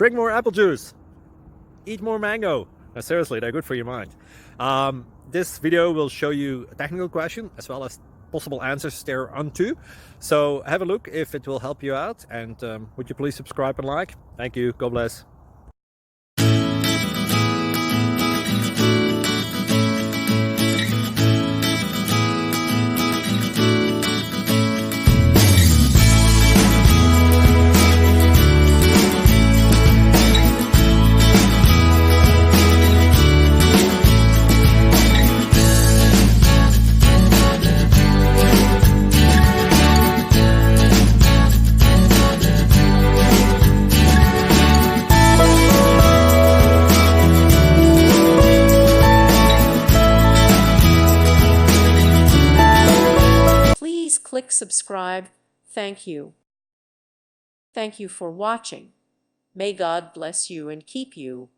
Drink more apple juice. Eat more mango. No, seriously, they're good for your mind. This video will show you a technical question as well as possible answers thereunto. So have a look if it will help you out, and would you please subscribe and like? Thank you. God bless. Click subscribe. Thank you. Thank you for watching. May God bless you and keep you.